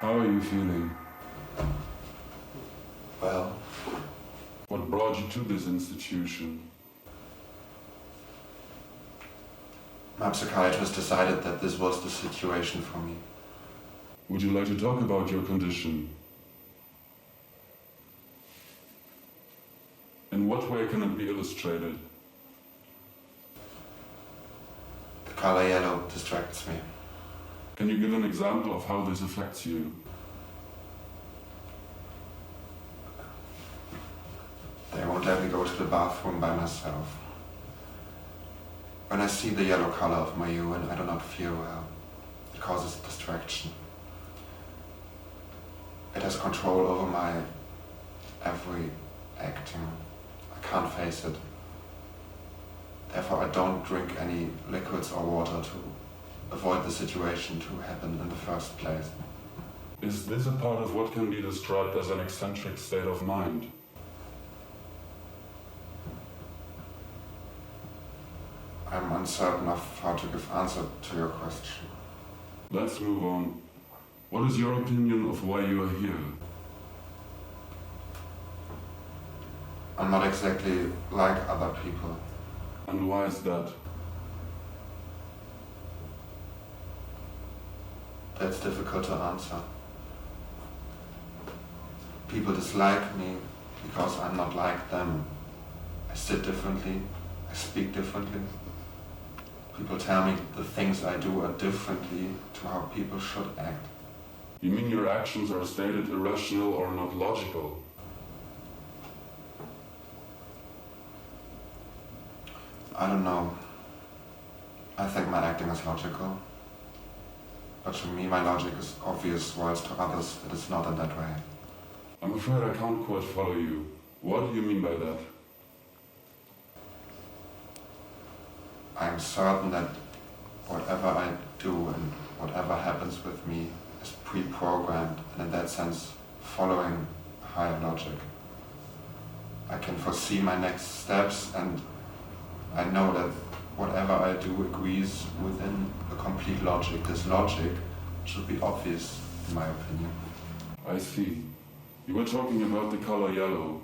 How are you feeling? Well, What brought you to this institution? my psychiatrist decided that this was the situation for me. Would you like to talk about your condition? In what way can it be illustrated? The color yellow distracts me. Can you give an example of how this affects you? They won't let me go to the bathroom by myself. When I see the yellow color of my urine, I do not feel well. It causes distraction. It has control over my every acting. I can't face it. Therefore, I don't drink any liquids or water to avoid the situation to happen in the first place. Is this a part of what can be described as an eccentric state of mind? I'm uncertain of how to give answer to your question. Let's move on. What is your opinion of why you are here? I'm not exactly like other people. And why is that? That's difficult to answer. People dislike me because I'm not like them. I sit differently, I speak differently. People tell me the things I do are differently to how people should act. You mean your actions are stated irrational or not logical? I don't know. I think my acting is logical. But to me my logic is obvious, whilst to others it is not in that way. I'm afraid I can't quite follow you. What do you mean by that? I am certain that whatever I do and whatever happens with me is pre-programmed and in that sense following a higher logic. I can foresee my next steps and I know that whatever I do agrees within a complete logic. This logic should be obvious in my opinion. I see. You were talking about the color yellow.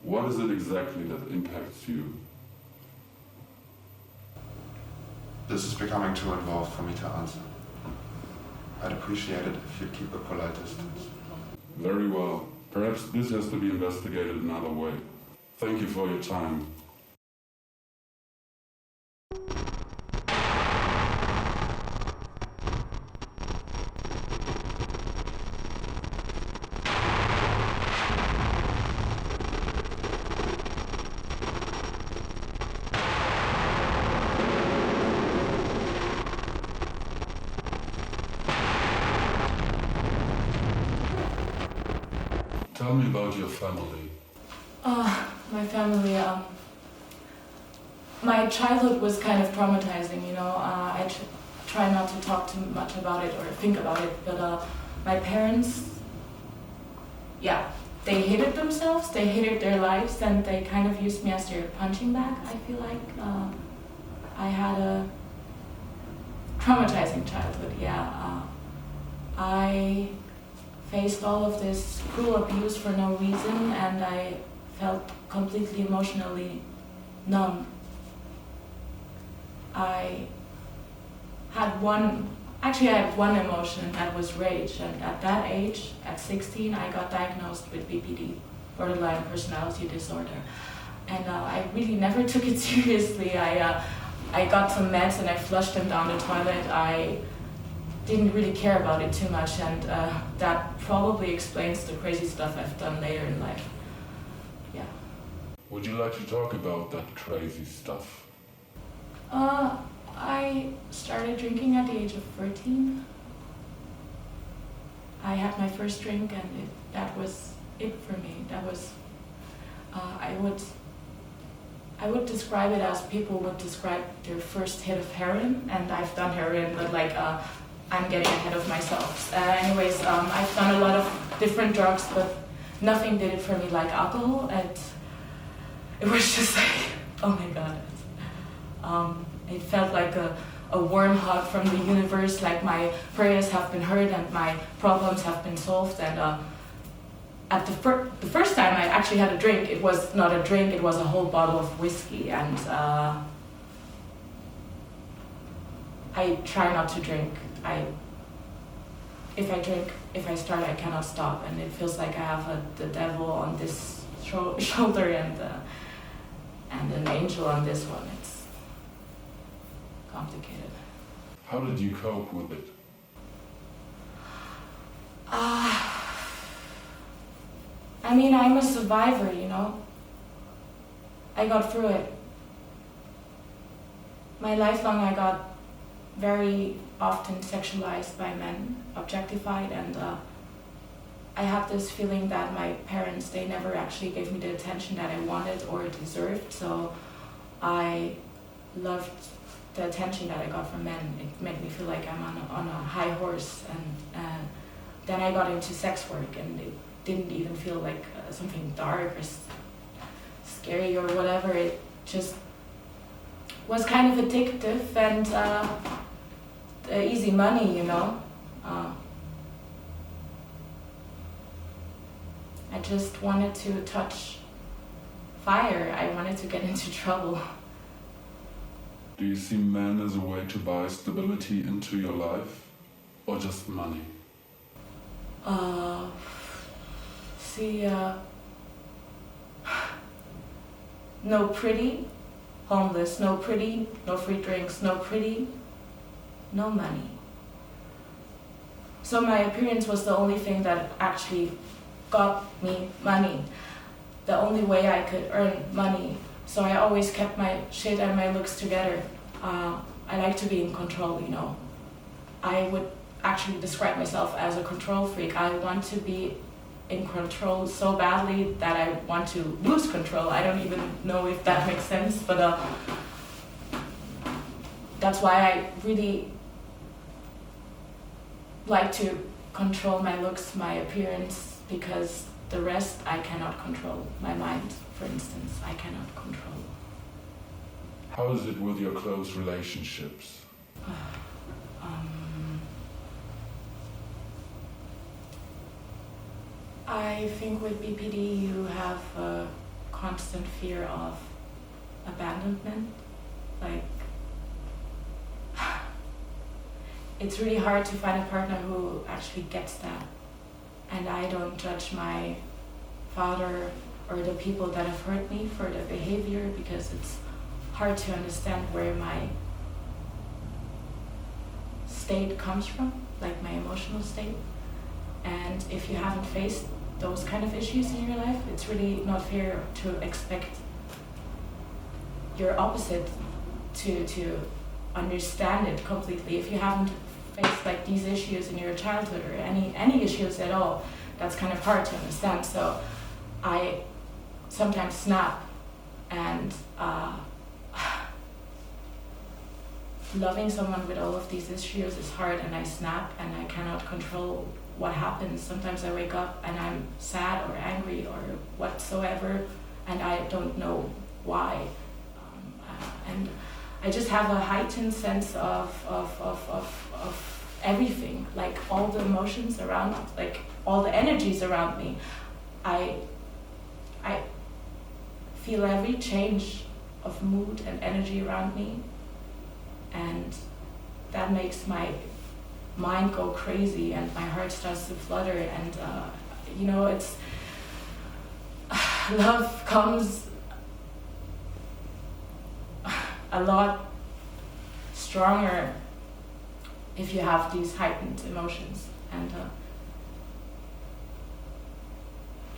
What is it exactly that impacts you? This is becoming too involved for me to answer. I'd appreciate it if you'd keep a polite distance. Very well. Perhaps this has to be investigated another way. Thank you for your time. Tell me about your family. My family, my childhood was kind of traumatizing, you know. I try not to talk too much about it or think about it, but my parents, yeah, they hated themselves, they hated their lives, and they kind of used me as their punching bag, I feel like. I had a traumatizing childhood, yeah. I faced all of this cruel abuse for no reason, and I felt completely emotionally numb. I had one emotion, that was rage, and at that age, at 16, I got diagnosed with BPD, borderline personality disorder. And I really never took it seriously. I got some meds and I flushed them down the toilet. I didn't really care about it too much, and that probably explains the crazy stuff I've done later in life. Yeah. Would you like to talk about that crazy stuff? I started drinking at the age of 13. I had my first drink and that was it for me. That was, I would describe it as people would describe their first hit of heroin, and I've done heroin, but like, I'm getting ahead of myself. Anyways, I've done a lot of different drugs, but nothing did it for me like alcohol. It was just like, oh my God. It felt like a a warm hug from the universe, like my prayers have been heard and my problems have been solved. And at the first time I actually had a drink, it was not a drink, it was a whole bottle of whiskey. And I try not to drink. If I drink, if I start, I cannot stop, and it feels like I have the devil on this shoulder and an angel on this one. It's complicated. How did you cope with it? I mean, I'm a survivor, you know. I got through it. My life long, I got very often sexualized by men, objectified, and I have this feeling that my parents, they never actually gave me the attention that I wanted or deserved, so I loved the attention that I got from men. It made me feel like I'm on a high horse, and then I got into sex work, and it didn't even feel like something dark or scary or whatever. It just was kind of addictive and easy money, you know. I just wanted to touch fire. I wanted to get into trouble. Do you see men as a way to buy stability into your life, or just money? No pretty, homeless, no pretty, no free drinks, no pretty, no money. So my appearance was the only thing that actually got me money. The only way I could earn money. So I always kept my shit and my looks together. I like to be in control, you know. I would actually describe myself as a control freak. I want to be in control so badly that I want to lose control. I don't even know if that makes sense, but that's why I really like to control my looks, my appearance, because the rest I cannot control. My mind, for instance, I cannot control. How is it with your close relationships? I think with BPD you have a constant fear of abandonment. Like, it's really hard to find a partner who actually gets that. And I don't judge my father or the people that have hurt me for the behavior, because it's hard to understand where my state comes from, like my emotional state. And if you haven't faced those kind of issues in your life, it's really not fair to expect your opposite to understand it completely. If you haven't faced like these issues in your childhood or any issues at all, that's kind of hard to understand. So I sometimes snap, and loving someone with all of these issues is hard, and I snap and I cannot control what happens. Sometimes I wake up and I'm sad or angry or whatsoever, and I don't know why. And I just have a heightened sense of everything, like all the emotions around, like all the energies around me. I feel every change of mood and energy around me, and that makes my mind go crazy and my heart starts to flutter, and you know, it's love comes a lot stronger if you have these heightened emotions. And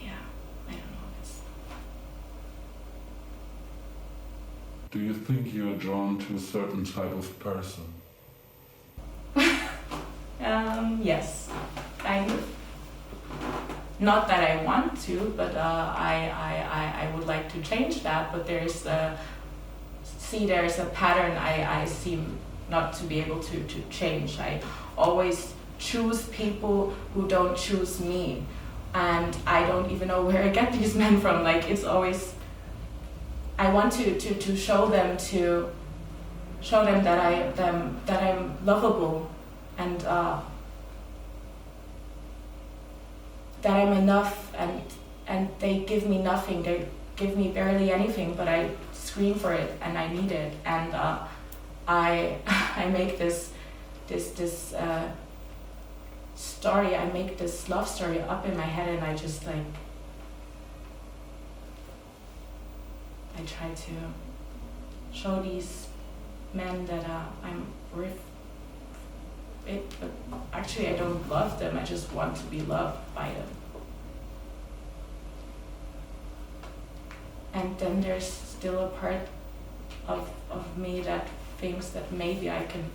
yeah, I don't know. Do you think you are drawn to a certain type of person? Yes, kind of. Not that I want to, but I would like to change that. But there's a pattern I seem not to be able to change. I always choose people who don't choose me, and I don't even know where I get these men from. Like, it's always, I want to show them to show them that I'm lovable and that I'm enough, and they give me nothing. They give me barely anything, but I scream for it and I need it, and I make this story. I make this love story up in my head, and I just like I try to show these men that I'm worth it, but actually I don't love them. I just want to be loved by them. And then there's still a part of me that thinks that maybe I can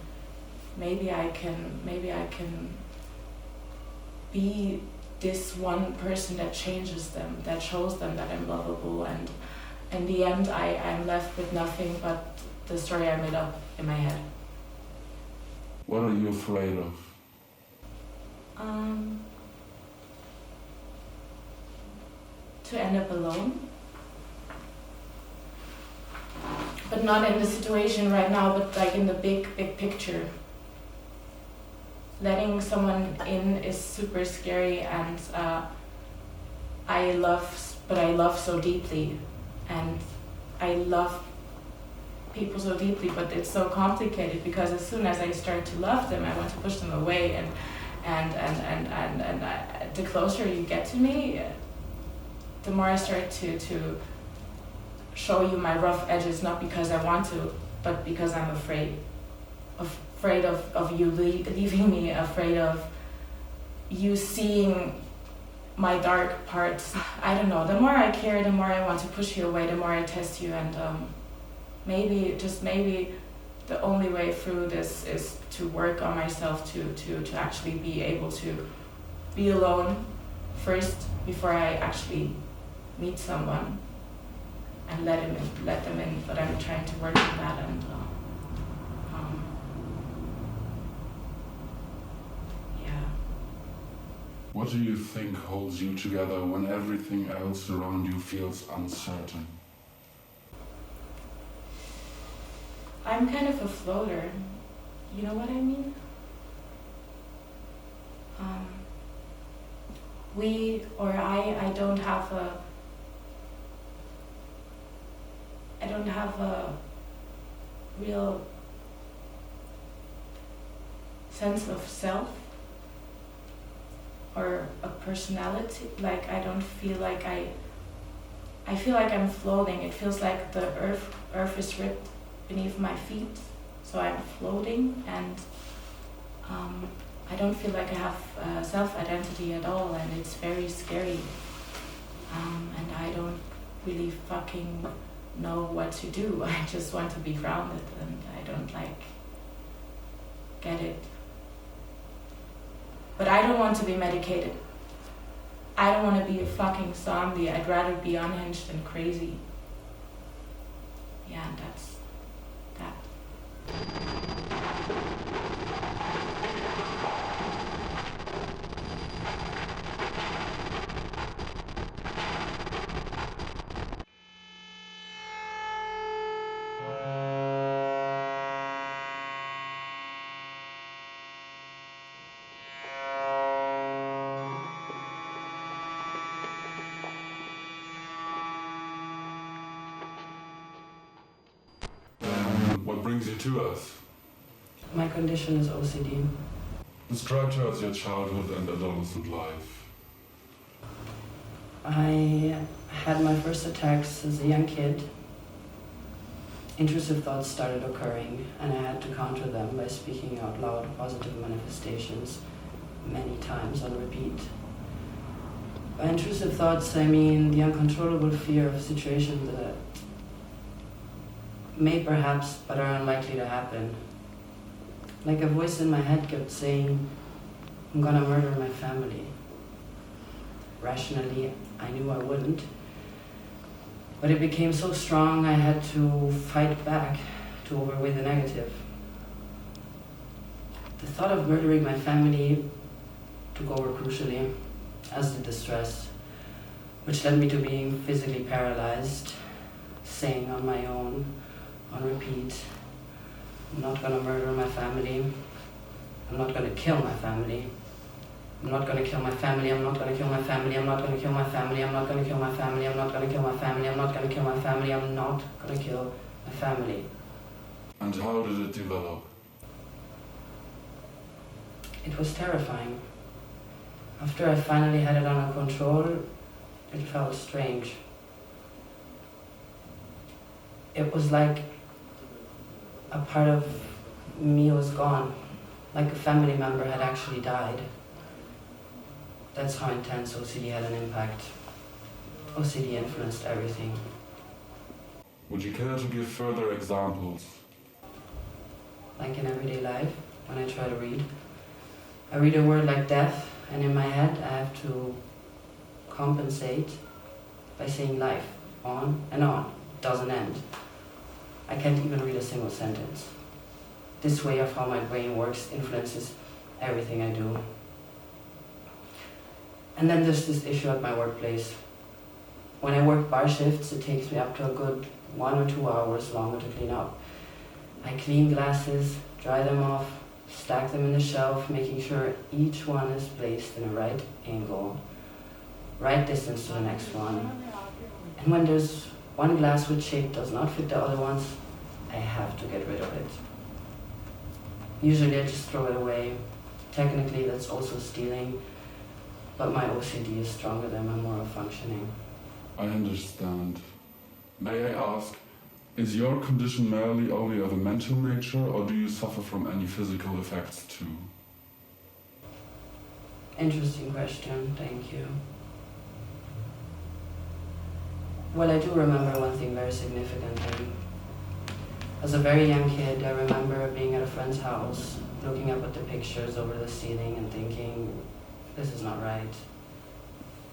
be this one person that changes them, that shows them that I'm lovable, and in the end I'm left with nothing but the story I made up in my head. What are you afraid of? To end up alone. But not in the situation right now, but like in the big picture. Letting someone in is super scary, and I love so deeply, and I love people so deeply, but it's so complicated because as soon as I start to love them, I want to push them away, and the closer you get to me, the more I start to show you my rough edges, not because I want to, but because I'm afraid of you leaving me, afraid of you seeing my dark parts. I don't know, the more I care, the more I want to push you away, the more I test you, and maybe the only way through this is to work on myself to actually be able to be alone first before I actually meet someone and let them in. But I'm trying to work on that, and yeah. What do you think holds you together when everything else around you feels uncertain? I'm kind of a floater. You know what I mean? I don't have a real sense of self or a personality. Like I don't feel like I feel like I'm floating. It feels like the earth is ripped beneath my feet, so I'm floating, and I don't feel like I have self-identity at all, and it's very scary, and I don't really fucking know what to do. I just want to be grounded, and I don't get it. But I don't want to be medicated. I don't want to be a fucking zombie. I'd rather be unhinged and crazy. Yeah, and that's that. What brings you to us? My condition is OCD. Describe to us your childhood and adolescent life. I had my first attacks as a young kid. Intrusive thoughts started occurring, and I had to counter them by speaking out loud positive manifestations many times on repeat. By intrusive thoughts, I mean the uncontrollable fear of situations that may perhaps, but are unlikely to happen. Like a voice in my head kept saying, I'm gonna murder my family. Rationally, I knew I wouldn't. But it became so strong I had to fight back to overweigh the negative. The thought of murdering my family took over crucially, as did the stress, which led me to being physically paralyzed, saying on my own, on repeat, I'm not gonna murder my family. I'm not gonna kill my family. I'm not gonna kill my family. I'm not gonna kill my family. I'm not gonna kill my family. I'm not gonna kill my family. I'm not gonna kill my family. I'm not gonna kill my family. I'm not gonna kill my family. And how did it develop? It was terrifying. After I finally had it under control, it felt strange. It was like a part of me was gone, like a family member had actually died. That's how intense OCD had an impact. OCD influenced everything. Would you care to give further examples? Like in everyday life, when I try to read, I read a word like death, and in my head I have to compensate by saying life, on and on, doesn't end. I can't even read a single sentence. This way of how my brain works influences everything I do. And then there's this issue at my workplace. When I work bar shifts, it takes me up to a good 1 or 2 hours longer to clean up. I clean glasses, dry them off, stack them in the shelf, making sure each one is placed in a right angle, right distance to the next one. And when there's one glass which shape does not fit the other ones, I have to get rid of it. Usually I just throw it away. Technically that's also stealing, but my OCD is stronger than my moral functioning. I understand. May I ask, is your condition merely only of a mental nature, or do you suffer from any physical effects too? Interesting question, thank you. Well, I do remember one thing very significantly. As a very young kid, I remember being at a friend's house, looking up at the pictures over the ceiling and thinking, this is not right.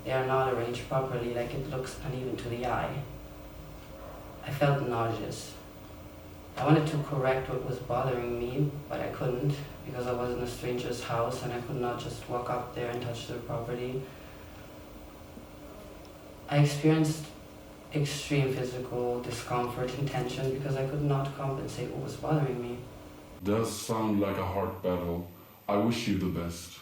They are not arranged properly, like it looks uneven to the eye. I felt nauseous. I wanted to correct what was bothering me, but I couldn't because I was in a stranger's house and I could not just walk up there and touch their property. I experienced extreme physical discomfort and tension because I could not compensate what was bothering me. Does sound like a hard battle. I wish you the best.